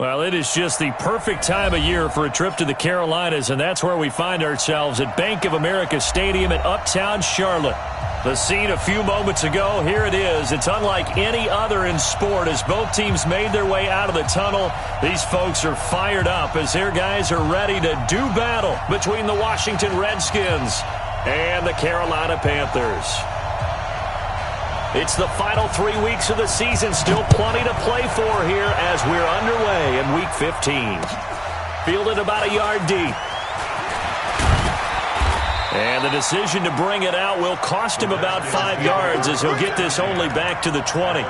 Well, it is just the perfect time of year for a trip to the Carolinas, and that's where we find ourselves at Bank of America Stadium in Uptown Charlotte. The scene a few moments ago, here it is. It's unlike any other in sport as both teams made their way out of the tunnel. These folks are fired up as their guys are ready to do battle between the Washington Redskins and the Carolina Panthers. It's the final 3 weeks of the season. Still plenty to play for here as we're underway in Week 15. Fielded about a yard deep. And the decision to bring it out will cost him about 5 yards as he'll get this only back to the 20.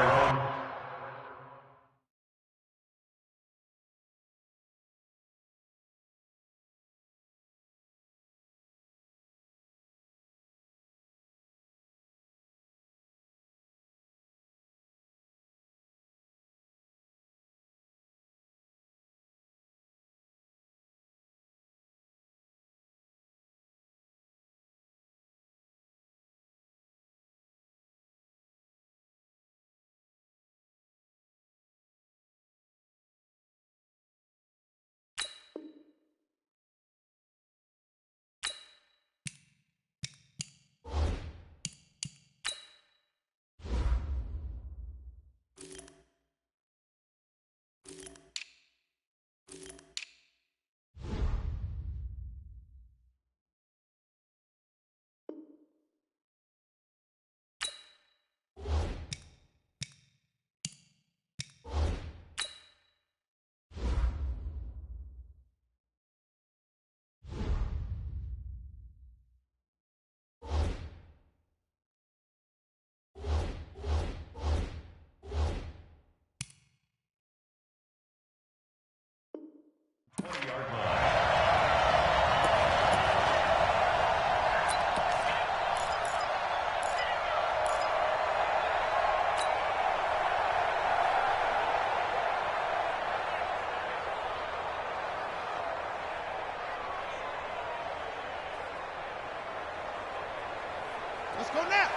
Let's go now.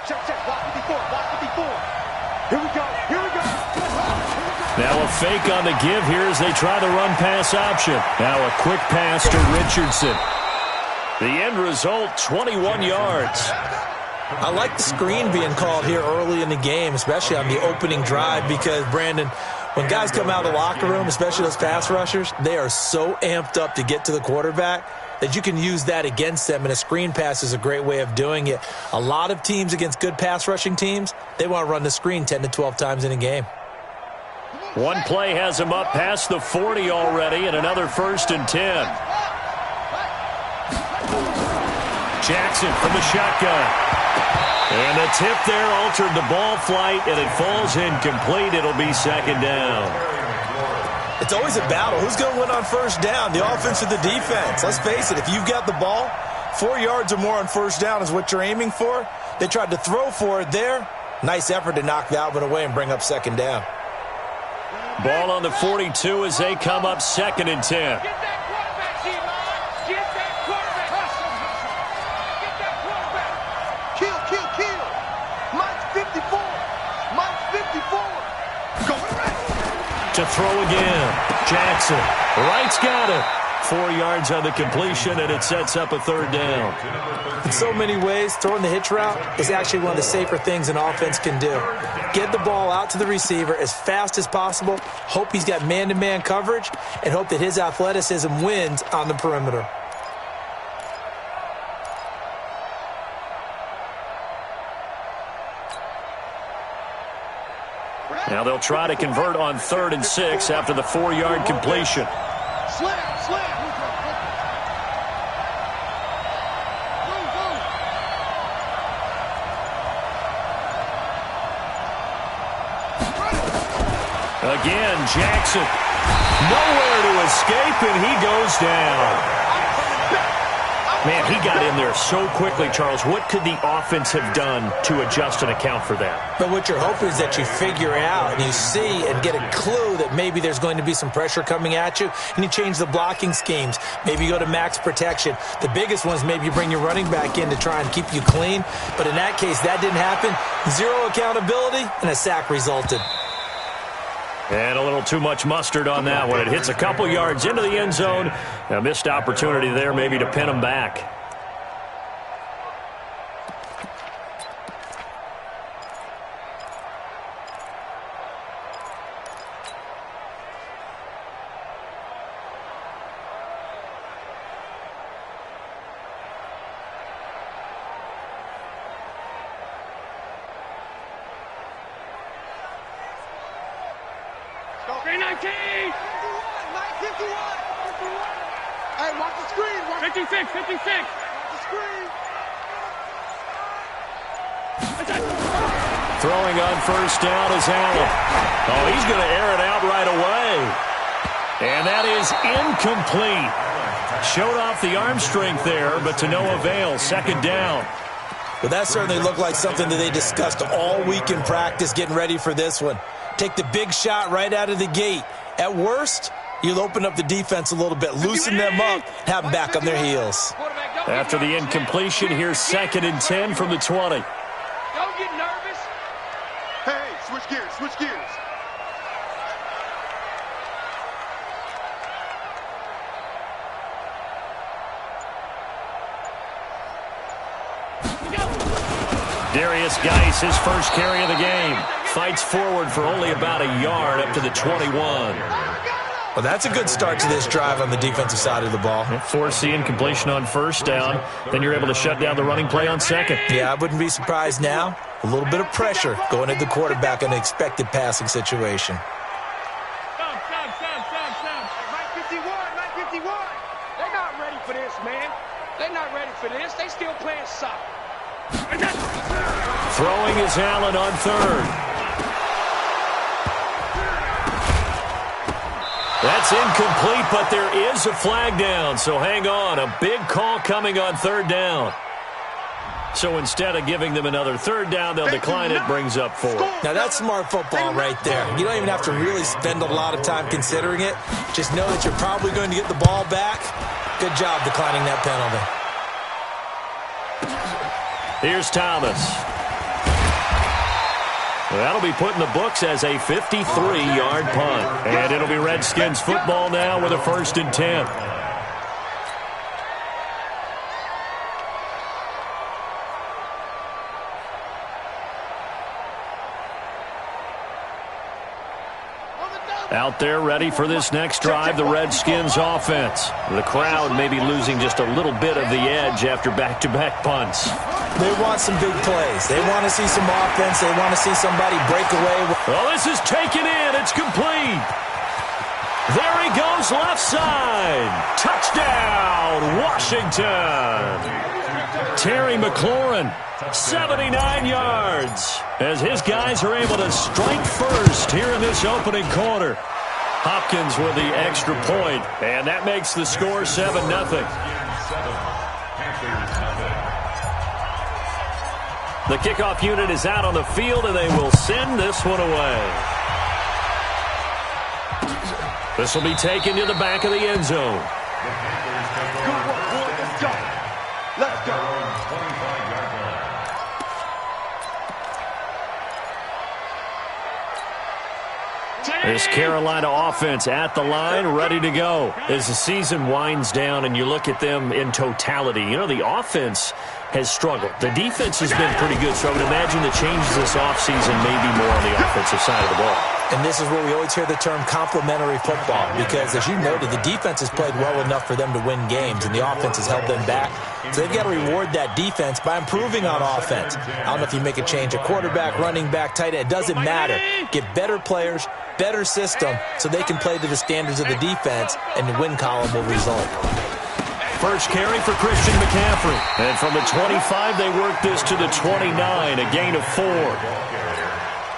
Check. Block 54. Here we go. Now a fake on the give here as they try the run-pass option. Now a quick pass to Richardson. The end result, 21 yards. I like the screen being called here early in the game, especially on the opening drive, because, Brandon, when guys come out of the locker room, especially those pass rushers, they are so amped up to get to the quarterback that you can use that against them, and a screen pass is a great way of doing it. A lot of teams against good pass rushing teams, they want to run the screen 10 to 12 times in a game. One play has him up past the 40 already, and another 1st and 10. Jackson from the shotgun. And the tip there altered the ball flight, and it falls incomplete. It'll be 2nd down. It's always a battle. Who's going to win on 1st down, the offense or the defense? Let's face it, if you've got the ball, 4 yards or more on 1st down is what you're aiming for. They tried to throw for it there. Nice effort to knock Valvin away and bring up 2nd down. Ball on the 42 as they come up 2nd and 10. To throw again. Jackson. Wright's got it. 4 yards on the completion, and it sets up a 3rd down. In so many ways, throwing the hitch route is actually one of the safer things an offense can do. Get the ball out to the receiver as fast as possible, hope he's got man-to-man coverage, and hope that his athleticism wins on the perimeter. Now they'll try to convert on 3rd and 6 after the 4-yard completion. Again, Jackson. Nowhere to escape, and he goes down. Man, he got in there so quickly, Charles. What could the offense have done to adjust and account for that? But what you're hoping is that you figure out and you see and get a clue that maybe there's going to be some pressure coming at you, and you change the blocking schemes. Maybe you go to max protection. The biggest one is maybe you bring your running back in to try and keep you clean. But in that case, that didn't happen. Zero accountability, and a sack resulted. And a little too much mustard on that one. It hits a couple yards into the end zone. A missed opportunity there maybe to pin them back. Hey, watch the screen. 56, 56. Watch the screen. Throwing on first down is Allen. Oh, he's going to air it out right away. And that is incomplete. Showed off the arm strength there, but to no avail. Second down. Well, that certainly looked like something that they discussed all week in practice getting ready for this one. Take the big shot right out of the gate. At worst, you'll open up the defense a little bit, loosen them up, have them back on their heels. After the incompletion, here's 2nd and 10 from the 20. Don't get nervous. Hey, switch gears, switch gears. Darius Geis, his first carry of the game. Fights forward for only about a yard up to the 21. Well, that's a good start to this drive on the defensive side of the ball. Force the incompletion on first down. Then you're able to shut down the running play on second. Yeah, I wouldn't be surprised now. A little bit of pressure going at the quarterback in an expected passing situation. Stop. Mike 51, Mike 51. They're not ready for this, man. They're not ready for this. They still playing soccer. Throwing is Allen on third. That's incomplete, but there is a flag down, so hang on. A big call coming on third down. So instead of giving them another third down, they'll decline it, brings up 4. Now, that's smart football right there. You don't even have to really spend a lot of time considering it. Just know that you're probably going to get the ball back. Good job declining that penalty. Here's Thomas. That'll be put in the books as a 53-yard punt. And it'll be Redskins football now with a 1st and 10. Out there ready for this next drive, the Redskins offense. The crowd may be losing just a little bit of the edge after back-to-back punts. They want some big plays. They want to see some offense. They want to see somebody break away. Oh, this is taken in. It's complete. There he goes, left side. Touchdown, Washington. Terry McLaurin, 79 yards, as his guys are able to strike first here in this opening quarter. Hopkins with the extra point, and that makes the score 7-0. The kickoff unit is out on the field, and they will send this one away. This will be taken to the back of the end zone. Good work, boy. Let's go. Let's go. This Carolina offense at the line, ready to go. As the season winds down and you look at them in totality, you know, the offense has struggled. The defense has been pretty good, so I would imagine the changes this offseason may be more on the offensive side of the ball. And this is where we always hear the term complementary football, because as you noted, the defense has played well enough for them to win games, and the offense has held them back. So they've got to reward that defense by improving on offense. I don't know if you make a change at quarterback, running back, tight end. It doesn't matter. Get better players, better system, so they can play to the standards of the defense, and the win column will result. First carry for Christian McCaffrey. And from the 25, they work this to the 29, a gain of 4.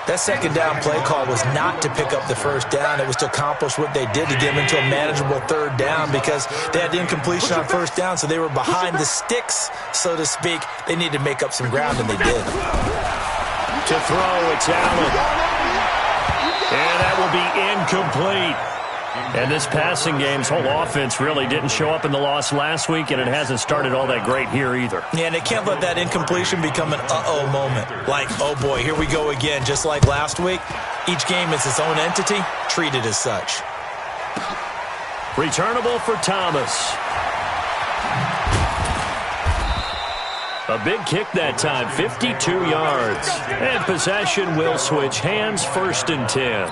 That second down play call was not to pick up the first down. It was to accomplish what they did to get them into a manageable third down, because they had the incompletion on first down, so they were behind the sticks, so to speak. They needed to make up some ground, and they did. To throw, it's Allen. And that will be incomplete. And this passing game's whole offense really didn't show up in the loss last week, and it hasn't started all that great here either. Yeah, and they can't let that incompletion become an uh-oh moment. Like, oh boy, here we go again, just like last week. Each game is its own entity, treated as such. Returnable for Thomas. A big kick that time, 52 yards. And possession will switch hands, 1st and 10.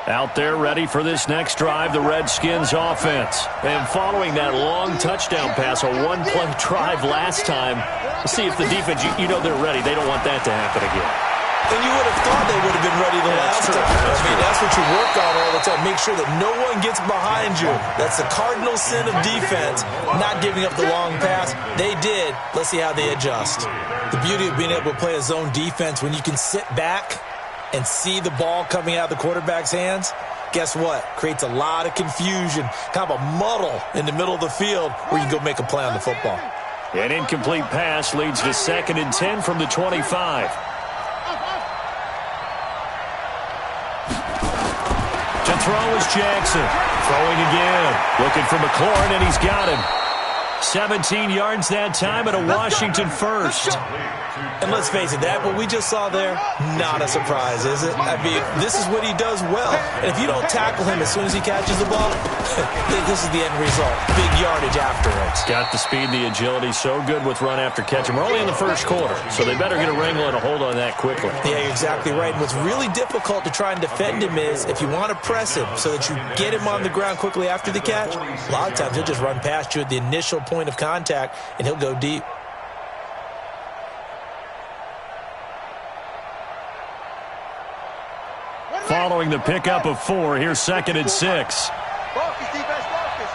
Out there ready for this next drive, the Redskins offense. And following that long touchdown pass, a one-play drive last time, let's see if the defense, you know they're ready. They don't want that to happen again. And you would have thought they would have been ready the last time. That's what you work on all the time. Make sure that no one gets behind you. That's the cardinal sin of defense, not giving up the long pass. They did. Let's see how they adjust. The beauty of being able to play a zone defense when you can sit back and see the ball coming out of the quarterback's hands, guess what? Creates a lot of confusion, kind of a muddle in the middle of the field where you can go make a play on the football. An incomplete pass leads to 2nd and 10 from the 25. To throw is Jackson. Throwing again. Looking for McLaurin, and he's got him. 17 yards that time and a Washington first. And let's face it, that what we just saw there, not a surprise, is it? I mean, this is what he does well. And if you don't tackle him as soon as he catches the ball, this is the end result. Big yardage afterwards. Got the speed, the agility, so good with run after catch. And we're only in the first quarter, so they better get a wrangle and a hold on that quickly. Yeah, you're exactly right. And what's really difficult to try and defend him is if you want to press him so that you get him on the ground quickly after the catch, a lot of times he'll just run past you at the initial point of contact, and he'll go deep. Following the pickup of 4, here's 2nd and 6. Focus, defense, focus.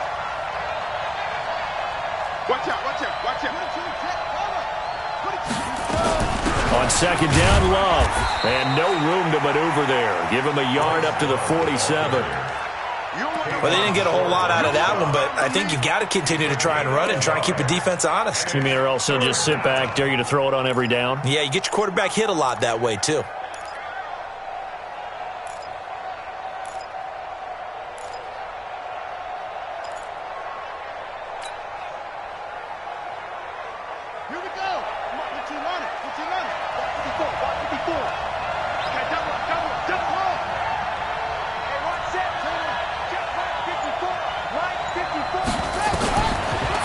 Watch out, watch out, watch out. On 2nd down, Love. And no room to maneuver there. Give him a yard up to the 47. Well, they didn't get a whole lot out of that one, but I think you got to continue to try and run it and try and keep the defense honest. You mean or else they'll just sit back, dare you to throw it on every down? Yeah, you get your quarterback hit a lot that way, too.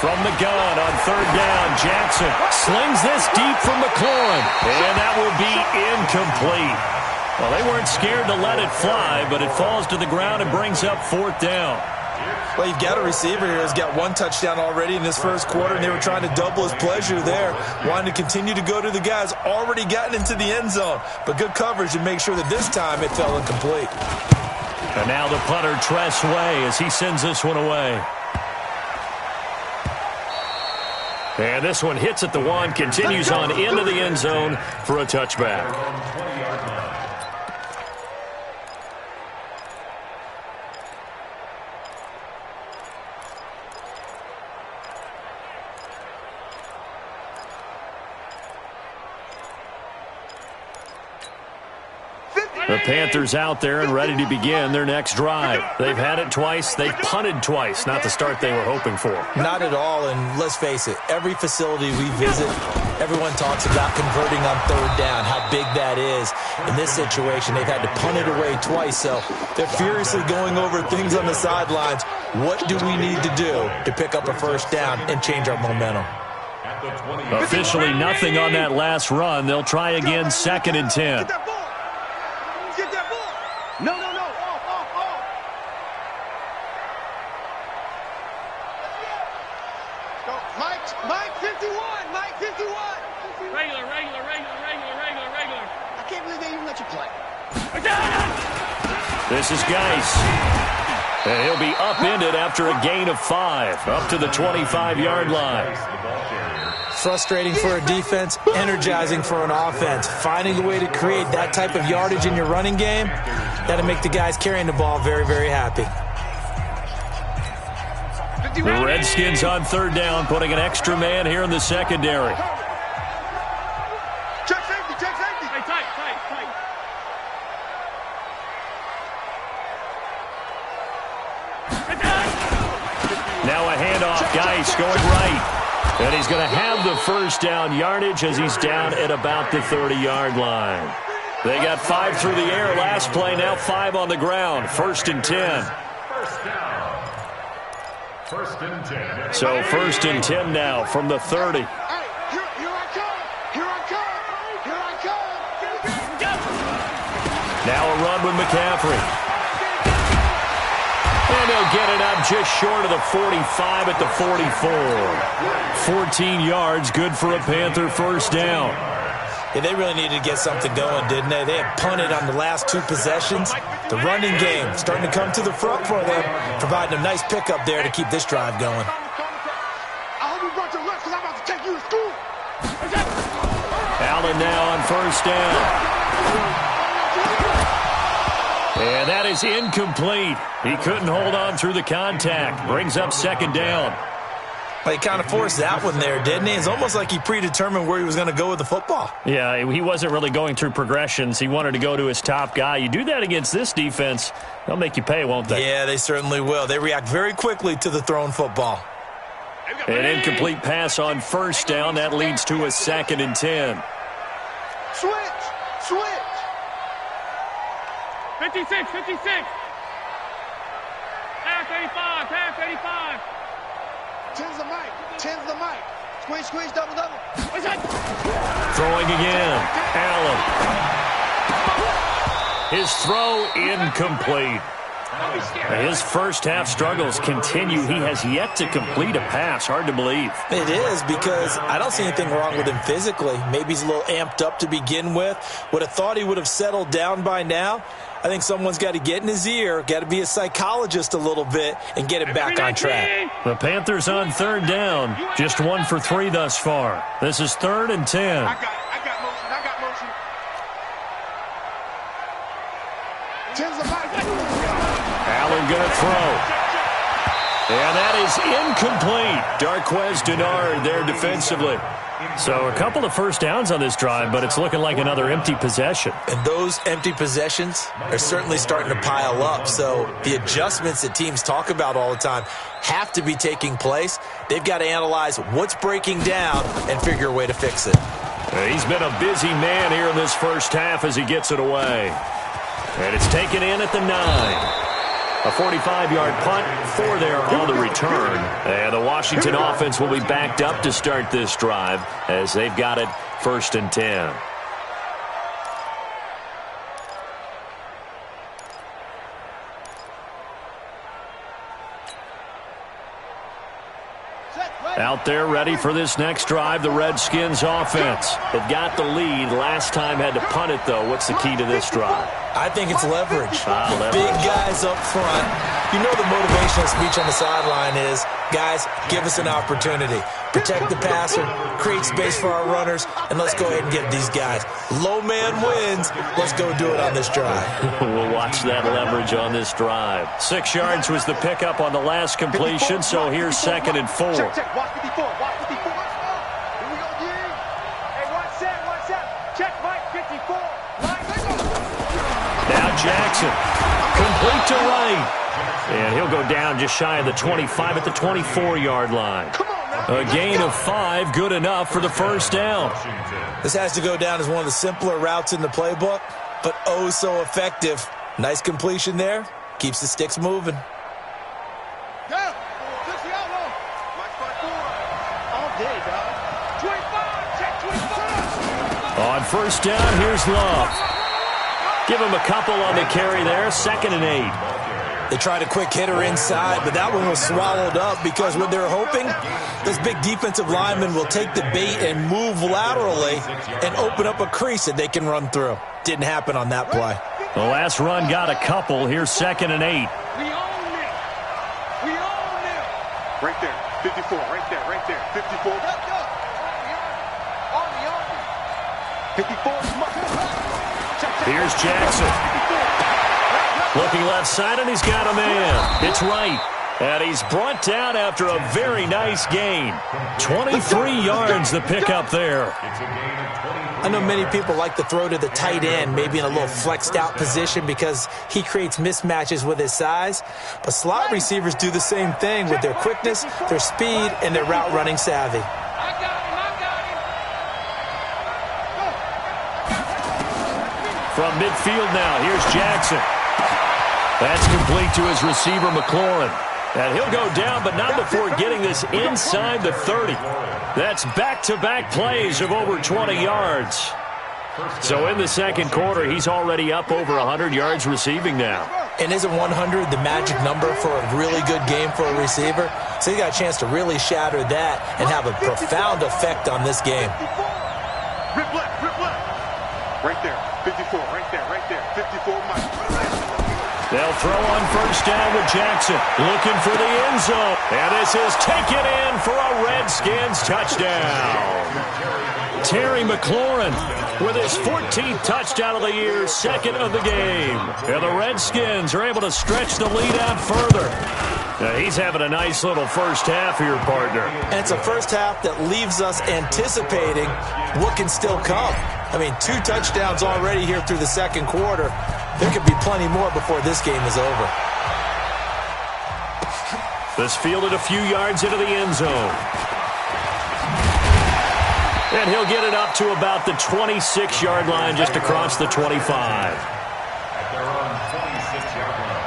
From the gun on 3rd down, Jackson slings this deep from McLaurin, and that will be incomplete. Well, they weren't scared to let it fly, but it falls to the ground and brings up 4th down. Well, you've got a receiver here who's got 1 touchdown already in this first quarter, and they were trying to double his pleasure there, wanting to continue to go to the guys already gotten into the end zone. But good coverage to make sure that this time it fell incomplete. And now the punter, Tress Way, as he sends this one away. And this one hits at the 1, continues on into the end zone for a touchback. The Panthers out there and ready to begin their next drive. They've had it twice. They've punted twice. Not the start they were hoping for. Not at all, and let's face it, every facility we visit, everyone talks about converting on 3rd down, how big that is. In this situation, they've had to punt it away twice, so they're furiously going over things on the sidelines. What do we need to do to pick up a 1st down and change our momentum? Officially nothing on that last run. They'll try again, 2nd and 10. Get that ball. No, no, no. Off. Go. Mike 51. Mike 51. Regular. I can't believe they even let you play. This is Geis. And he'll be upended after a gain of 5, up to the 25-yard line. Frustrating for a defense, energizing for an offense. Finding a way to create that type of yardage in your running game, that'll make the guys carrying the ball very, very happy. The Redskins on third down, putting an extra man here in the secondary. Check safety, check safety. Hey, tight. Now a handoff, Geis going right. And he's going to have the first down yardage as he's down at about the 30-yard line. They got 5 through the air last play, now 5 on the ground. 1st and 10. First and 10. So 1st and 10 now from the 30. Hey, here I come. Now a run with McCaffrey. And he'll get it up just short of the 45 at the 44. 14 yards, good for a Panther first down. Yeah, they really needed to get something going, didn't they? They had punted on the last 2 possessions. The running game starting to come to the front for them, providing a nice pickup there to keep this drive going. I hope you brought your lunch because I'm about to take you to school. Allen now on first down. And that is incomplete. He couldn't hold on through the contact. Brings up 2nd down. Well, he kind of forced that one there, didn't he? It's almost like he predetermined where he was going to go with the football. Yeah, he wasn't really going through progressions. He wanted to go to his top guy. You do that against this defense, they'll make you pay, won't they? Yeah, they certainly will. They react very quickly to the thrown football. An incomplete pass on first down. That leads to a 2nd and 10. Switch. 56. Pass 85. 10's the mic. Squeeze, double. Throwing again. Allen. His throw incomplete. His first half struggles continue. He has yet to complete a pass. Hard to believe. It is, because I don't see anything wrong with him physically. Maybe he's a little amped up to begin with. Would have thought he would have settled down by now. I think someone's got to get in his ear, got to be a psychologist a little bit, and get it back on track. The Panthers on third down. Just 1 for 3 thus far. This is 3rd and 10. I got motion. 10's the mic. Allen going to throw. And that is incomplete. Darquez Denard there defensively. So a couple of first downs on this drive, but it's looking like another empty possession. And those empty possessions are certainly starting to pile up. So the adjustments that teams talk about all the time have to be taking place. They've got to analyze what's breaking down and figure a way to fix it. He's been a busy man here in this first half as he gets it away. And it's taken in at the 9. A 45-yard punt, 4 there on the return. And the Washington offense will be backed up to start this drive as they've got it 1st and 10. Out there ready for this next drive, the Redskins offense. They've got the lead. Last time had to punt it, though. What's the key to this drive? I think it's leverage. Leverage. Big guys up front. You know the motivational speech on the sideline is, guys, give us an opportunity. Protect the passer, create space for our runners, and let's go ahead and get these guys. Low man wins. Let's go do it on this drive. We'll watch that leverage on this drive. 6 yards was the pickup on the last completion, so here's 2nd and 4. Check. Watch 54. Here we go, D. Hey, watch that. Check Mike 54. Now Jackson, complete to right. And he'll go down just shy of the 25 at the 24-yard line. A gain of 5, good enough for the first down. This has to go down as one of the simpler routes in the playbook, but oh so effective. Nice completion there. Keeps the sticks moving. Yeah. Fix the outlaw. Watch 54. All day, dog. 25. Check 25. On first down, here's Love. Give him a couple on the carry there. 2nd and 8. They tried a quick hitter inside, but that one was swallowed up because what they're hoping, this big defensive lineman will take the bait and move laterally and open up a crease that they can run through. Didn't happen on that play. The last run got a couple. Here's 2nd and 8. We own it. Right there. 54. Right there. 54. Here's Jackson. Looking left side, and he's got a man. It's right. And he's brought down after a very nice gain. 23 yards the pickup there. I know many people like to throw to the tight end, maybe in a little flexed out position because he creates mismatches with his size. But slot receivers do the same thing with their quickness, their speed, and their route running savvy. I got him. From midfield now, here's Jackson. That's complete to his receiver, McLaurin. And he'll go down, but not before getting this inside the 30. That's back-to-back plays of over 20 yards. So in the second quarter, he's already up over 100 yards receiving now. And isn't 100 the magic number for a really good game for a receiver? So he got a chance to really shatter that and have a profound effect on this game. Rip left, rip left. Right there, 54, right there, 54 Mike. They'll throw on first down with Jackson, looking for the end zone. And this is taken in for a Redskins touchdown. Terry McLaurin with his 14th touchdown of the year, second of the game. And the Redskins are able to stretch the lead out further. Now he's having a nice little first half here, partner. And it's a first half that leaves us anticipating what can still come. I mean, 2 touchdowns already here through the second quarter. There could be plenty more before this game is over. This fielded a few yards into the end zone. And he'll get it up to about the 26-yard line, just across the 25. At their own 26-yard line.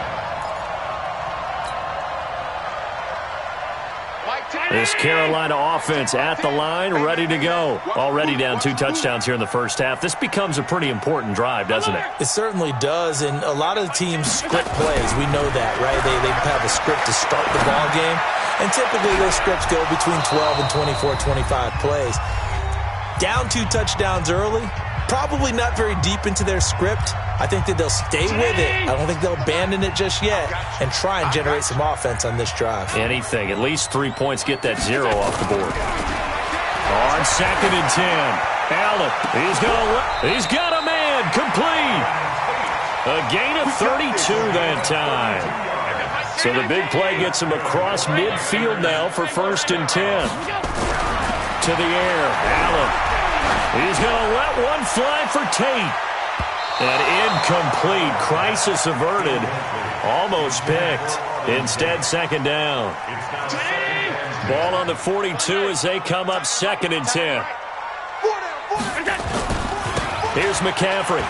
This Carolina offense at the line, ready to go. Already down 2 touchdowns here in the first half. This becomes a pretty important drive, doesn't it? It certainly does, and a lot of the teams script plays. We know that, right? They have a script to start the ball game, and typically those scripts go between 12 and 24, 25 plays. Down 2 touchdowns early, probably not very deep into their script. I think that they'll stay with it. I don't think they'll abandon it just yet and try and generate some offense on this drive. Anything. At least 3 points, get that 0 off the board. On second and 10. Allen, he's got a man, complete. A gain of 32 that time. So the big play gets him across midfield now for first and 10. To the air, Allen. He's going to let one fly for Tate. And incomplete. Crisis averted. Almost picked. Instead, second down. Ball on the 42 as they come up second and 10. Here's McCaffrey.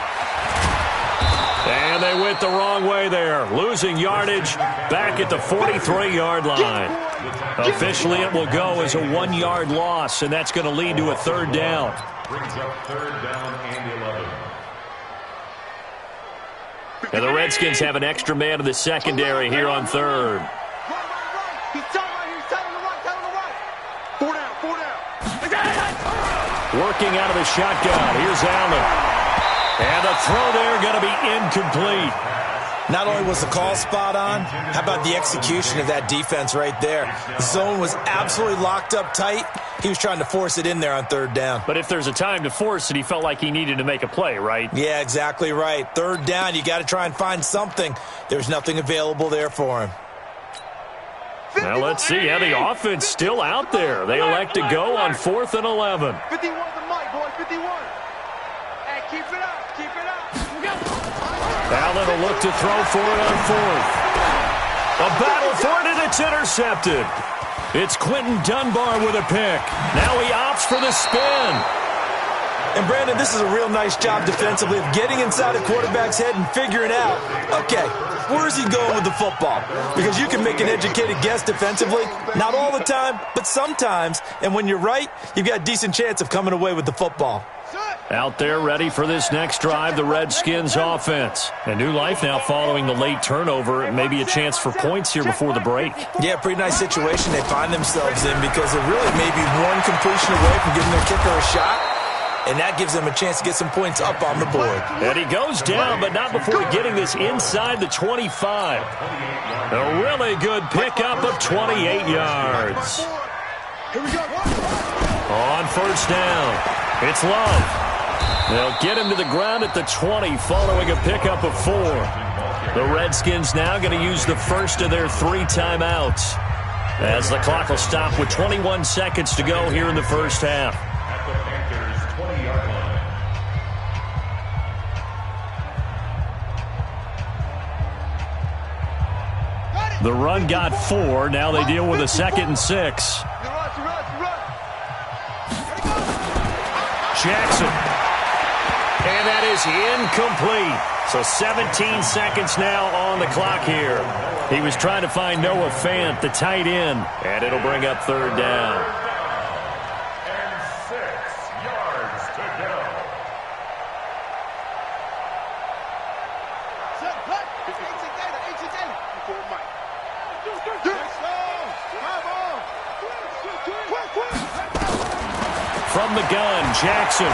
And they went the wrong way there. Losing yardage back at the 43-yard line. Officially, it will go as a 1-yard loss, and that's going to lead to a third down. Brings up third down and 11. And the Redskins have an extra man in the secondary here on third. He's telling right here, he's telling the right, telling the right. 4 down, 4 down. Working out of the shotgun. Here's Allen. And the throw there going to be incomplete. Not only was the call spot on, how about the execution of that defense right there? The zone was absolutely locked up tight. He was trying to force it in there on third down. But if there's a time to force it, he felt like he needed to make a play, right? Yeah, exactly right. Third down, you got to try and find something. There's nothing available there for him. Now let's see. Yeah, the offense still out there. They elect to go on 4th and 11. 51 the mic, boys, 51. Hey, keep it up, keep it up. Allen will look to throw for it on 4th. A battle for it, and it's intercepted. It's Quentin Dunbar with a pick. Now he opts for the spin. And, Brandon, this is a real nice job defensively of getting inside a quarterback's head and figuring out, okay, where's he going with the football? Because you can make an educated guess defensively, not all the time, but sometimes. And when you're right, you've got a decent chance of coming away with the football. Out there ready for this next drive, the Redskins offense. A new life now following the late turnover. Maybe a chance for points here before the break. Yeah, pretty nice situation they find themselves in because they're really maybe one completion away from giving their kicker a shot. And that gives them a chance to get some points up on the board. And he goes down, but not before getting this inside the 25. A really good pickup of 28 yards. On first down, it's Love. They'll get him to the ground at the 20 following a pickup of 4. The Redskins now going to use the first of their 3 timeouts as the clock will stop with 21 seconds to go here in the first half. At the Panthers' 20-yard line. The run got 4. Now they deal with a 2nd and 6. Jackson. And that is incomplete. So 17 seconds now on the clock here. He was trying to find Noah Fant, the tight end, and it'll bring up 3rd down. And 6 yards to go. From the gun, Jackson.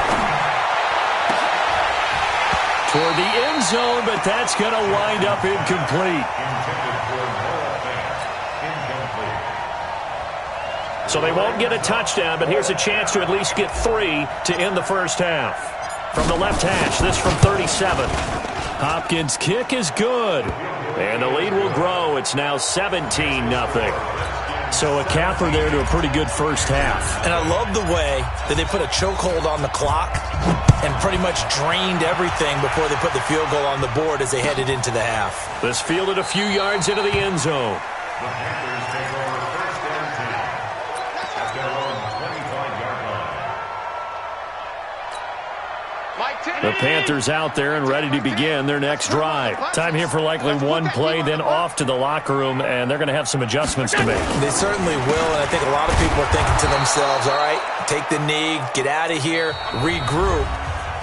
Toward the end zone, but that's going to wind up incomplete. Intended for Noah Fant. Incomplete. So they won't get a touchdown, but here's a chance to at least get 3 to end the first half. From the left hash, this from 37. Hopkins' kick is good. And the lead will grow. It's now 17-0. So a capper there to a pretty good first half. And I love the way that they put a chokehold on the clock and pretty much drained everything before they put the field goal on the board as they headed into the half. This fielded a few yards into the end zone. The Panthers take over 1st and 10 at their own 25-yard line. The Panthers out there and ready to begin their next drive. Time here for likely one play, then off to the locker room, and they're going to have some adjustments to make. They certainly will, and I think a lot of people are thinking to themselves, all right, take the knee, get out of here, regroup.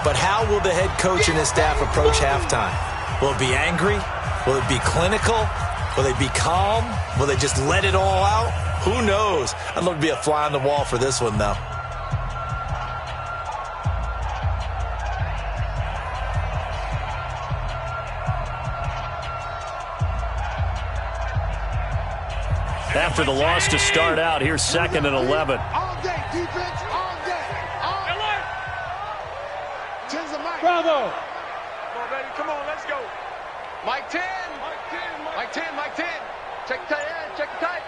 But how will the head coach and his staff approach halftime? Will it be angry? Will it be clinical? Will they be calm? Will they just let it all out? Who knows? I'd love to be a fly on the wall for this one, though. After the loss to start out, here's 2nd and 11. All day, defense, all day. All day. Bravo. Come on, baby. Come on, let's go. Mike 10. Mike 10. Mike 10. Check tight end. Check tight.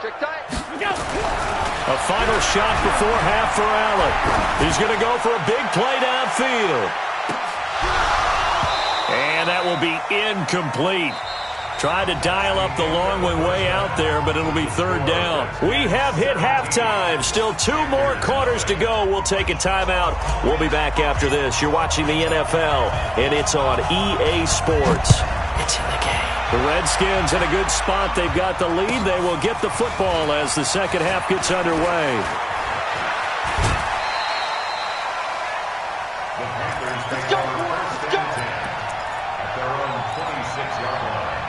Check tight. Go. A final shot before half for Allen. He's going to go for a big play downfield. And that will be incomplete. Tried to dial up the long way out there, but it'll be 3rd down. We have hit halftime. Still 2 more quarters to go. We'll take a timeout. We'll be back after this. You're watching the NFL, and it's on EA Sports. It's in the game. The Redskins in a good spot. They've got the lead. They will get the football as the second half gets underway. The Panthers take over 1st and 10 at their own 26-yard line.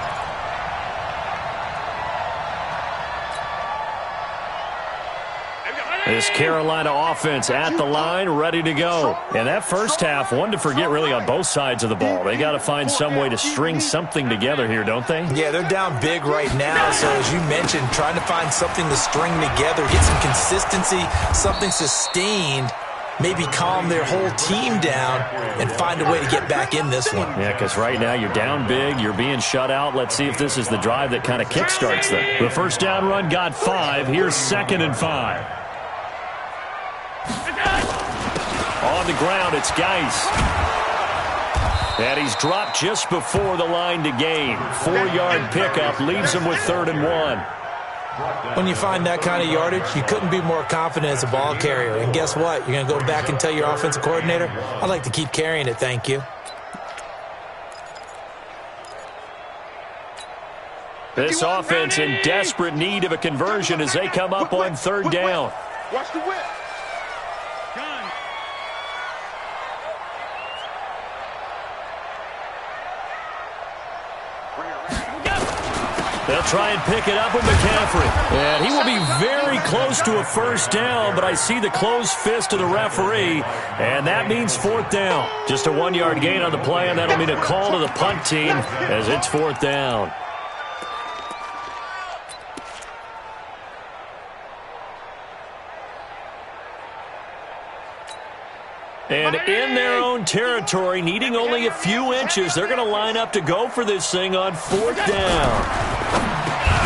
This Carolina offense at the line, ready to go. And that first half, one to forget really on both sides of the ball. They got to find some way to string something together here, don't they? Yeah, they're down big right now. So as you mentioned, trying to find something to string together, get some consistency, something sustained, maybe calm their whole team down and find a way to get back in this one. Yeah, because right now you're down big, you're being shut out. Let's see if this is the drive that kind of kickstarts them. The first down run got 5. Here's 2nd and 5. On the ground, it's Geis. And he's dropped just before the line to gain. 4-yard pickup leaves him with 3rd and 1. When you find that kind of yardage, you couldn't be more confident as a ball carrier. And guess what? You're going to go back and tell your offensive coordinator, I'd like to keep carrying it, thank you. This offense in desperate need of a conversion as they come up on 3rd down. Watch the whip. They'll try and pick it up with McCaffrey. And he will be very close to a first down, but I see the closed fist of the referee, and that means 4th down. Just a 1-yard gain on the play, and that'll mean a call to the punt team as it's 4th down. And in their own own territory, needing only a few inches. They're going to line up to go for this thing on 4th down.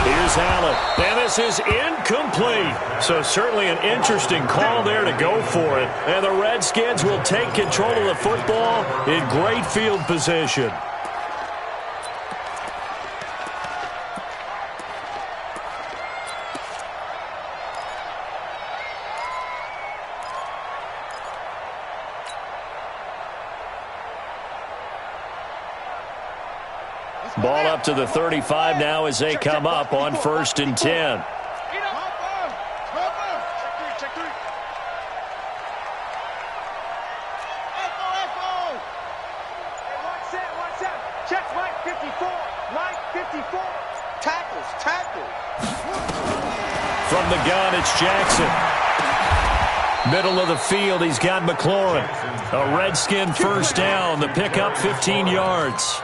Here's Allen, and this is incomplete. So certainly an interesting call there to go for it. And the Redskins will take control of the football in great field position. Ball up to the 35 now as they come up on 1st and 10. Check Mike 54. Mike 54. Tackles. From the gun, it's Jackson. Middle of the field, he's got McLaurin. A Redskin first down. The pickup 15 yards.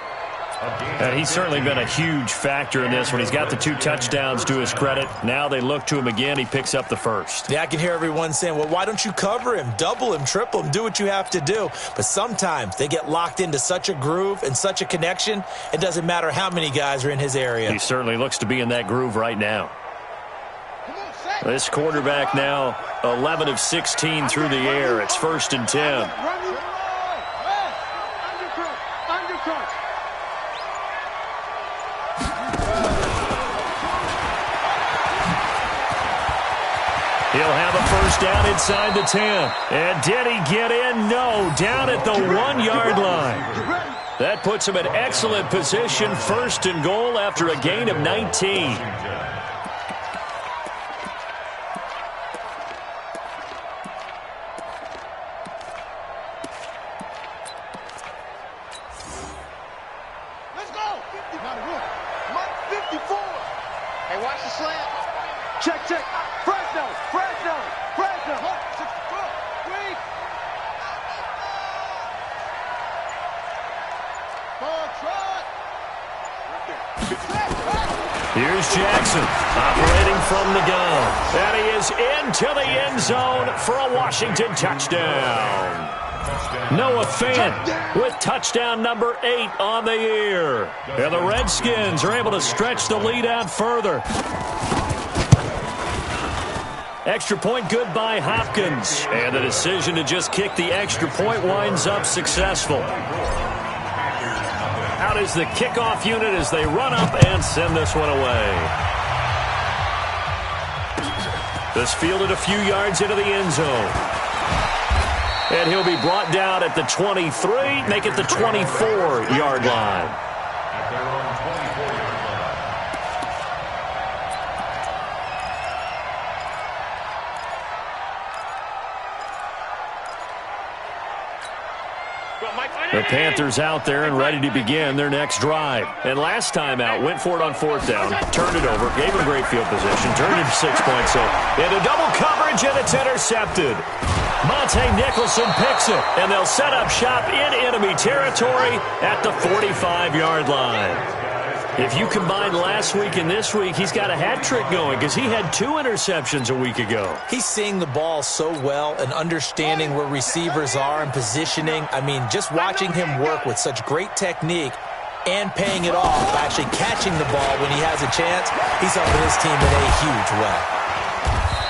And he's certainly been a huge factor in this one. He's got the 2 touchdowns to his credit. Now they look to him again. He picks up the first. Yeah, I can hear everyone saying, well, why don't you cover him, double him, triple him, do what you have to do. But sometimes they get locked into such a groove and such a connection, it doesn't matter how many guys are in his area. He certainly looks to be in that groove right now. This quarterback now 11 of 16 through the air. It's 1st and 10. He'll have a first down inside the 10. And did he get in? No, down at the 1-yard line. That puts him in excellent position, 1st and goal after a gain of 19. Let's go. Mike 54. Hey, watch the slant. Check. Fresno. Here's Jackson operating from the gun. And he is into the end zone for a Washington touchdown. Noah Fant with touchdown number 8 on the year. And the Redskins are able to stretch the lead out further. Extra point good by Hopkins. And the decision to just kick the extra point winds up successful. Out is the kickoff unit as they run up and send this one away. This fielded a few yards into the end zone. And he'll be brought down at the 23, make it the 24-yard line. The Panthers out there and ready to begin their next drive. And last time out, went for it on 4th down, turned it over, gave him great field position, turned it 6 points. So into double coverage, and it's intercepted. Monte Nicholson picks it, and they'll set up shop in enemy territory at the 45-yard line. If you combine last week and this week, he's got a hat trick going because he had 2 interceptions a week ago. He's seeing the ball so well and understanding where receivers are and positioning. I mean, just watching him work with such great technique and paying it off, actually catching the ball when he has a chance, he's helping his team in a huge way.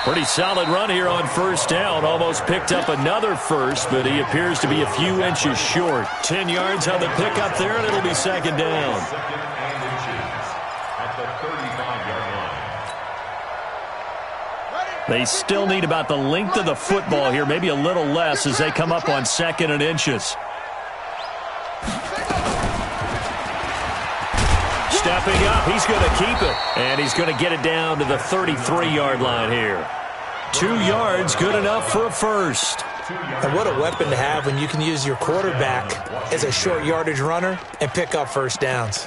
Pretty solid run here on 1st down. Almost picked up another first, but he appears to be a few inches short. 10 yards on the pickup there, and it'll be 2nd down. They still need about the length of the football here, maybe a little less as they come up on 2nd and inches. Stepping up, he's going to keep it. And he's going to get it down to the 33-yard line here. 2 yards, good enough for a first. And what a weapon to have when you can use your quarterback as a short yardage runner and pick up first downs.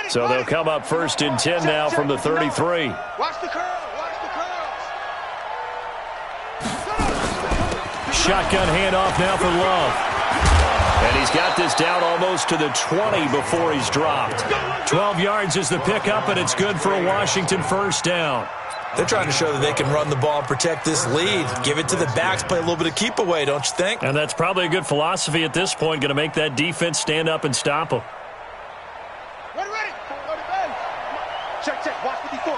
So they'll come up 1st and 10 now from the 33. Watch the curl. Shotgun handoff now for Love. And he's got this down almost to the 20 before he's dropped. 12 yards is the pickup, and it's good for a Washington first down. They're trying to show that they can run the ball and protect this lead. Give it to the backs, play a little bit of keep away, don't you think? And that's probably a good philosophy at this point, going to make that defense stand up and stop them. Ready. Check. Watch 54.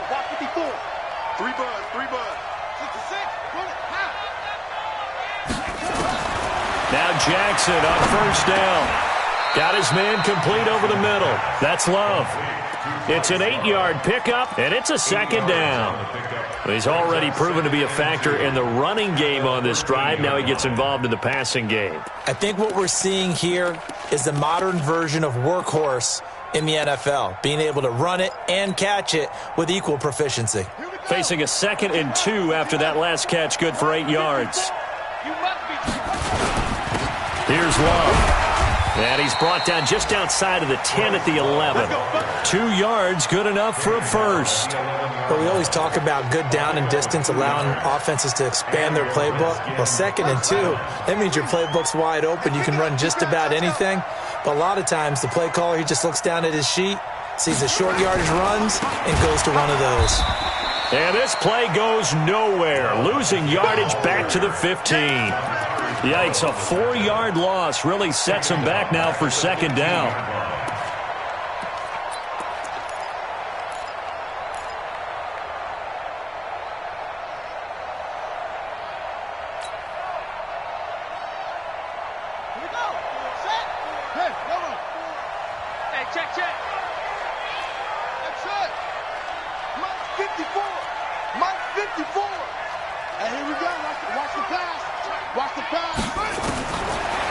3 bud. 66. Run it. Half. Now Jackson on first down. Got his man complete over the middle. That's Love. It's an 8-yard pickup, and it's a second down. He's already proven to be a factor in the running game on this drive. Now he gets involved in the passing game. I think what we're seeing here is the modern version of workhorse in the NFL, being able to run it and catch it with equal proficiency. Facing a 2nd and 2 after that last catch, good for 8 yards. Here's Love. And he's brought down just outside of the 10 at the 11. 2 yards, good enough for a first. But we always talk about good down and distance, allowing offenses to expand their playbook. Well, 2nd and 2, that means your playbook's wide open. You can run just about anything. But a lot of times, the play caller, he just looks down at his sheet, sees the short yardage runs, and goes to one of those. And this play goes nowhere, losing yardage back to the 15. Yikes, a 4-yard loss really sets him back now for second down. Here we go. Set. Hey, go on. Hey, check. That's it. Mike 54. And here we go. Watch the pass.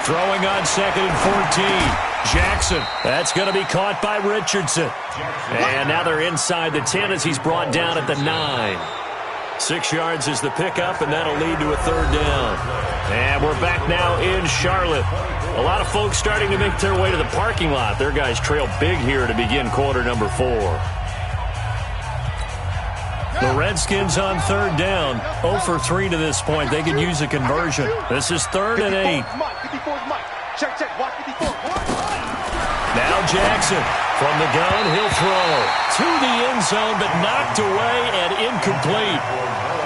Throwing on 2nd and 14. Jackson. That's going to be caught by Richardson. And now they're inside the 10 as he's brought down at the 9. 6 yards is the pickup, and that'll lead to a 3rd down. And we're back now in Charlotte. A lot of folks starting to make their way to the parking lot. Their guys trail big here to begin quarter number 4. The Redskins on 3rd down. 0 for 3 to this point. They could use a conversion. This is 3rd and 8. 54's Mike. Check. Watch 54. Now Jackson from the gun. He'll throw to the end zone, but knocked away and incomplete.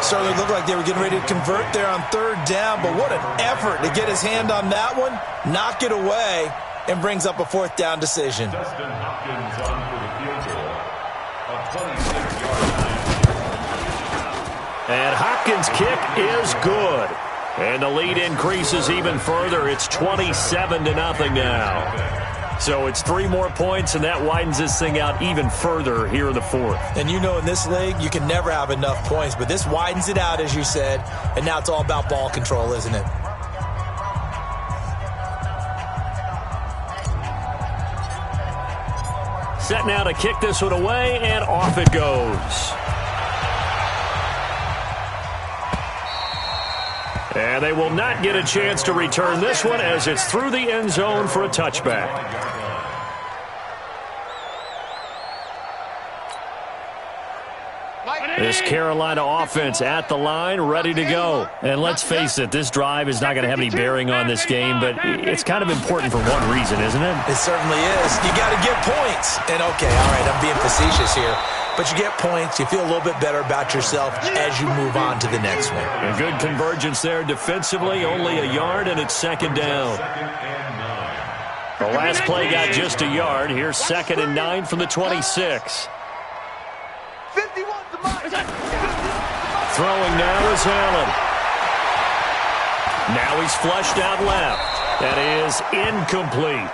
Certainly looked like they were getting ready to convert there on 3rd down, but what an effort to get his hand on that one, knock it away, and brings up a 4th down decision. Dustin Hopkins on for the field goal of 26 yards. And Hopkins' kick is good. And the lead increases even further. It's 27-0 now. So it's 3 more points, and that widens this thing out even further here in the 4th. And you know in this league, you can never have enough points, but this widens it out, as you said, and now it's all about ball control, isn't it? Set now to kick this one away, and off it goes. And they will not get a chance to return this one as it's through the end zone for a touchback. This Carolina offense at the line, ready to go. And let's face it, this drive is not going to have any bearing on this game, but it's kind of important for one reason, isn't it? It certainly is. You got to get points. And okay, all right, I'm being facetious here. But you get points, you feel a little bit better about yourself as you move on to the next one. A good convergence there defensively, only a yard, and it's 2nd down. The last play got just a yard. Here's 2nd and 9 from the 26. 51 to Mike. Throwing now is Allen. Now he's flushed out left. That is incomplete.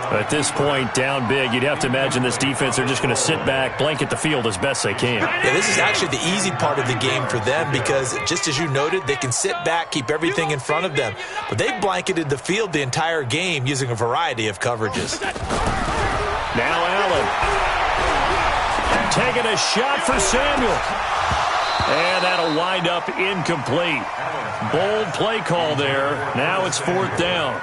At this point, down big, you'd have to imagine this defense are just going to sit back, blanket the field as best they can. Yeah, this is actually the easy part of the game for them because, just as you noted, they can sit back, keep everything in front of them. But they've blanketed the field the entire game using a variety of coverages. Now Allen. Taking a shot for Samuel. And that'll wind up incomplete. Bold play call there. Now it's 4th down.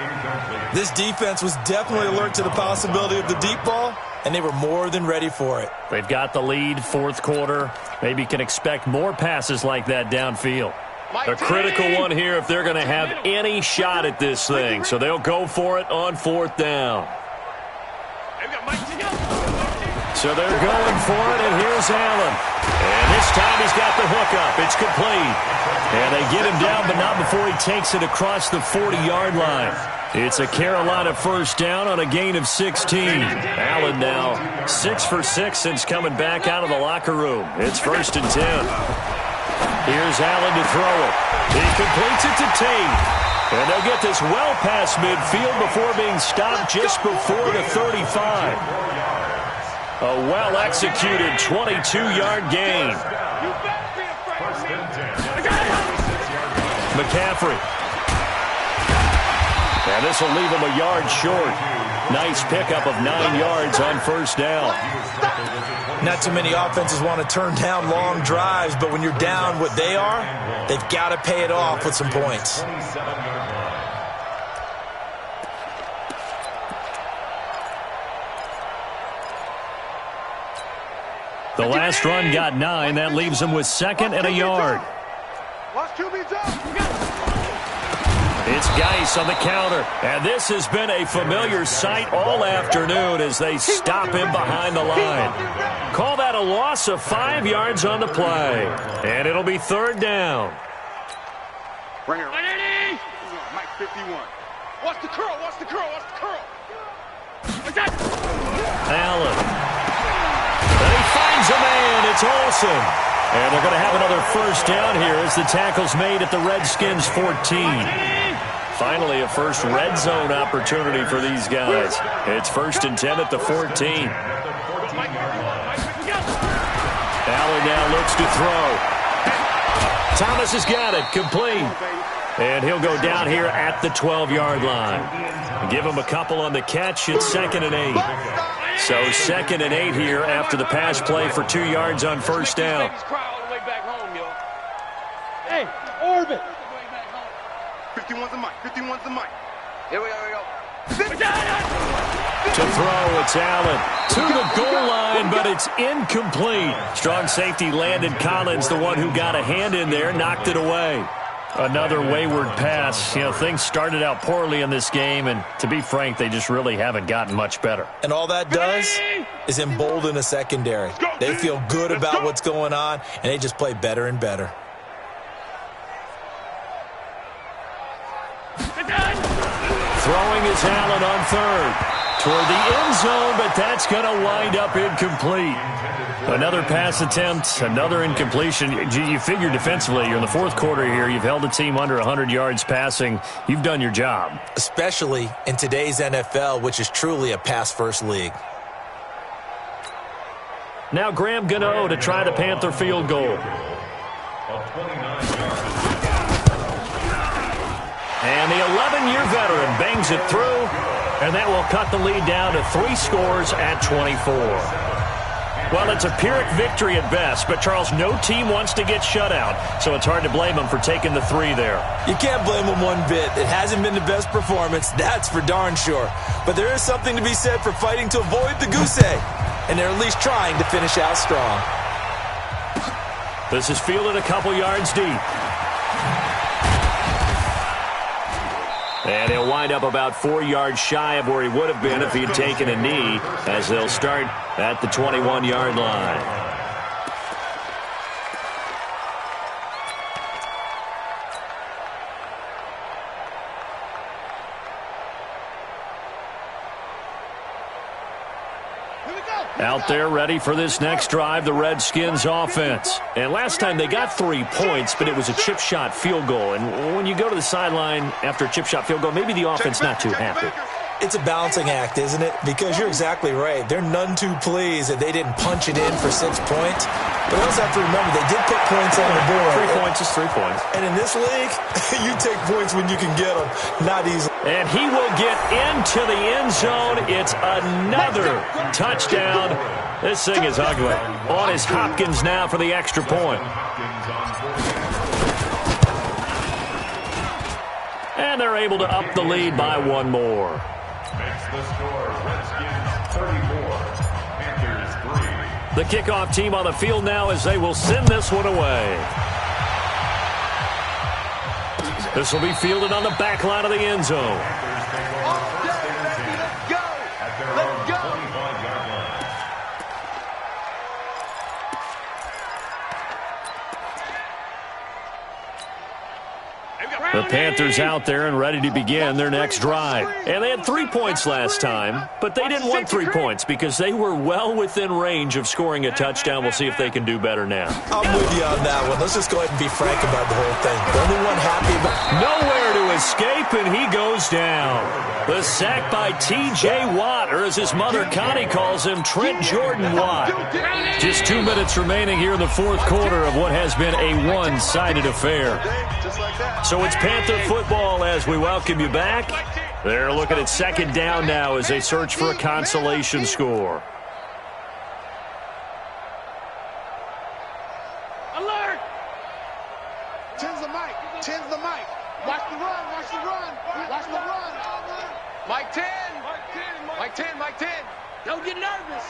This defense was definitely alert to the possibility of the deep ball, and they were more than ready for it. They've got the lead, 4th quarter. Maybe can expect more passes like that downfield. A critical one here if they're going to have any shot at this thing. So they'll go for it on 4th down. So they're going for it, and here's Allen. And this time he's got the hook up. It's complete. And they get him down, but not before he takes it across the 40-yard line. It's a Carolina first down on a gain of 16. Allen now 6 for 6 since coming back out of the locker room. It's 1st and 10. Here's Allen to throw it. He completes it to Tate. And they'll get this well past midfield before being stopped just before the 35. A well-executed 22-yard gain. McCaffrey. And this will leave him a yard short. Nice pickup of 9 yards on first down. Not too many offenses want to turn down long drives, but when you're down what they are, they've got to pay it off with some points. The last run got 9. That leaves him with 2nd and a yard. It's Geis on the counter. And this has been a familiar sight all afternoon as they stop him behind the line. Call that a loss of 5 yards on the play. And it'll be 3rd down. Right here. Mike 51. Watch the curl, watch the curl, watch the curl. Allen. And he finds a man. It's Olsen. And they're going to have another first down here as the tackle's made at the Redskins' 14. Finally, a first red zone opportunity for these guys. It's 1st and 10 at the 14. Allen now looks to throw. Thomas has got it. Complete. And he'll go down here at the 12-yard line. Give him a couple on the catch. It's 2nd and 8. So 2nd and 8 here after the pass play for 2 yards on first down. Hey, orbit. 51's the mic. 51's the mic. Here we go. To throw, it's Allen to the goal line, but it's incomplete. Strong safety Landon Collins, the one who got a hand in there, knocked it away. Another wayward pass. You know, things started out poorly in this game, and to be frank, they just really haven't gotten much better. And all that does is embolden the secondary. They feel good about what's going on, and they just play better and better. Throwing is Allen on 3rd. Toward the end zone, but that's going to wind up incomplete. Another pass attempt, another incompletion. You figure defensively, you're in the 4th quarter here. You've held the team under 100 yards passing. You've done your job. Especially in today's NFL, which is truly a pass-first league. Now Graham Gano to try the Panther field goal. And the 11-year veteran bangs it through, and that will cut the lead down to 3 scores at 24. Well, it's a Pyrrhic victory at best, but, Charles, no team wants to get shut out, so it's hard to blame them for taking the 3 there. You can't blame them one bit. It hasn't been the best performance, that's for darn sure. But there is something to be said for fighting to avoid the goose egg, and they're at least trying to finish out strong. This is fielded a couple yards deep. And he'll wind up about 4 yards shy of where he would have been if he had taken a knee, as they'll start at the 21-yard line. Out there ready for this next drive, the Redskins offense. And last time they got 3 points, but it was a chip shot field goal. And when you go to the sideline after a chip shot field goal, maybe the offense not too happy. It's a balancing act, isn't it? Because you're exactly right. They're none too pleased that they didn't punch it in for 6 points. But also have to remember, they did put points on the board. 3 points is 3 points. And in this league, you take points when you can get them, not easily. And he will get into the end zone. It's another touchdown. This thing is ugly. On is Hopkins now for the extra point. And they're able to up the lead by 1 more. Makes the score Redskins 34, Panthers 3. The kickoff team on the field now as they will send this one away. This will be fielded on the back line of the end zone. Panthers out there and ready to begin their next drive. And they had 3 points last time, but they didn't want 3 points because they were well within range of scoring a touchdown. We'll see if they can do better now. I'm with you on that one. Let's just go ahead and be frank about the whole thing. The only one happy about... Nowhere to escape, and he goes down. The sack by T.J. Watt, or as his mother Connie calls him, Trent Jordan Watt. Just 2 minutes remaining here in the fourth quarter of what has been a one-sided affair. So it's Panther football as we welcome you back. They're looking at second down now as they search for a consolation score. Alert! Tens the mic. Tens the mic. Watch the run. Watch the run. Watch the run. Mike 10. Mike 10. Mike 10. Don't get nervous.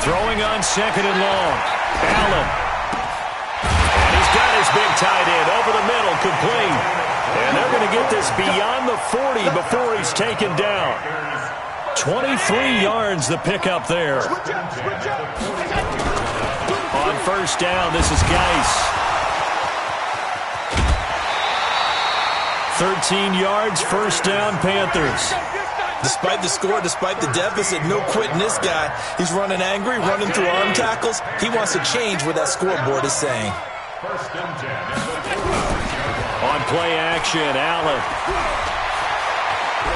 Throwing on second and long. Allen. And he's got his big tight end over the middle, complete. And they're going to get this beyond the 40 before he's taken down. 23 yards the pickup there. On first down, this is Geis. 13 yards, first down, Panthers. Despite the score, despite the deficit, no quitting this guy. He's running angry, running through arm tackles. He wants to change what that scoreboard is saying. On play action, Allen.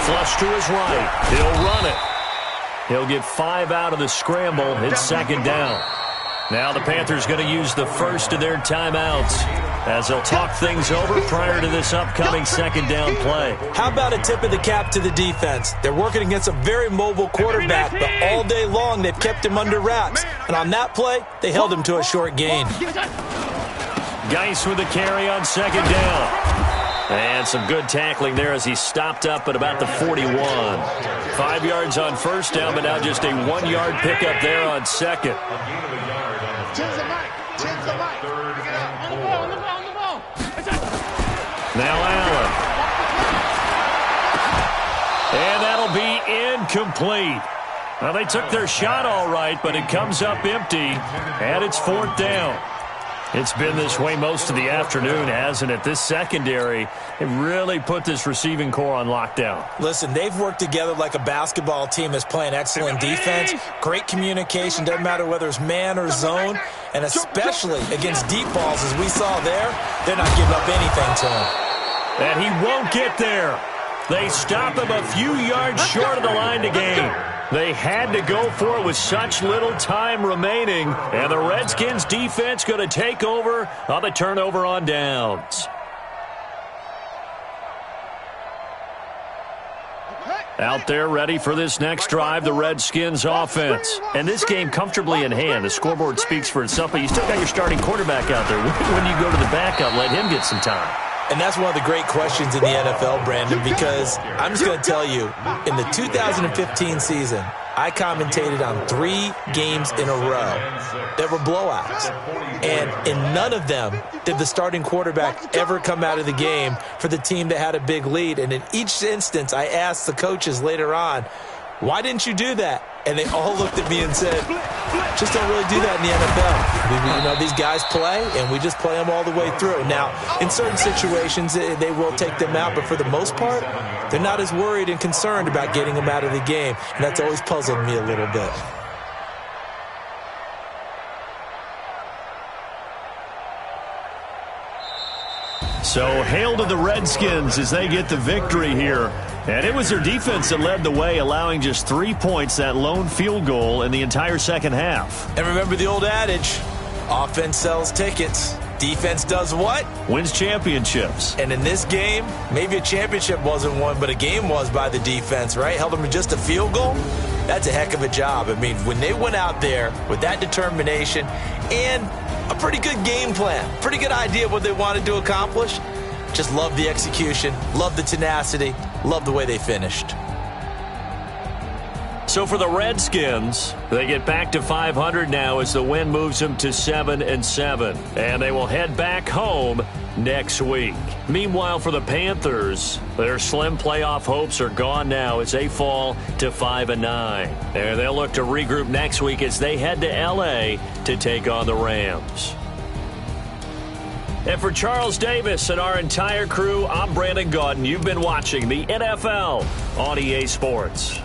Flush to his right. He'll run it. He'll get 5 out of the scramble. It's second down. Now the Panthers going to use the first of their timeouts as they'll talk things over prior to this upcoming second down play. How about a tip of the cap to the defense? They're working against a very mobile quarterback, but all day long they've kept him under wraps. And on that play, they held him to a short gain. Geis with the carry on second down. And some good tackling there as he stopped up at about the 41. 5 yards on first down, but now just a 1 yard pickup there on second. Tens the mic. Tens the mic. On the ball. Now Allen. And that'll be incomplete. Well, they took their shot all right, but it comes up empty, and it's fourth down. It's been this way most of the afternoon, hasn't it? This secondary, it really put this receiving core on lockdown. Listen, they've worked together like a basketball team that's playing excellent defense. Great communication, doesn't matter whether it's man or zone. And especially against deep balls, as we saw there, they're not giving up anything to him. And he won't get there. They stop him a few yards short of the line to gain. They had to go for it with such little time remaining. And the Redskins defense going to take over on the turnover on downs. Out there ready for this next drive, the Redskins offense. And this game comfortably in hand. The scoreboard speaks for itself, but you still got your starting quarterback out there. When you go to the backup, let him get some time. And that's one of the great questions in the NFL, Brandon, because I'm just going to tell you, in the 2015 season, I commentated on 3 games in a row that were blowouts. And in none of them did the starting quarterback ever come out of the game for the team that had a big lead. And in each instance, I asked the coaches later on, why didn't you do that? And they all looked at me and said, just don't really do that in the NFL. You know, these guys play, and we just play them all the way through. Now, in certain situations, they will take them out, but for the most part, they're not as worried and concerned about getting them out of the game, and that's always puzzled me a little bit. So hail to the Redskins as they get the victory here. And it was their defense that led the way, allowing just 3 points, that lone field goal in the entire second half. And remember the old adage, offense sells tickets. Defense does what? Wins championships. And in this game, maybe a championship wasn't won, but a game was by the defense, right? Held them to just a field goal. That's a heck of a job. I mean, when they went out there with that determination and a pretty good game plan, pretty good idea of what they wanted to accomplish, just love the execution, love the tenacity, love the way they finished. So for the Redskins, they get back to 500 now as the win moves them to 7-7. And they will head back home next week. Meanwhile, for the Panthers, their slim playoff hopes are gone now as they fall to 5-9. And they'll look to regroup next week as they head to L.A. to take on the Rams. And for Charles Davis and our entire crew, I'm Brandon Gaudin. You've been watching the NFL on EA Sports.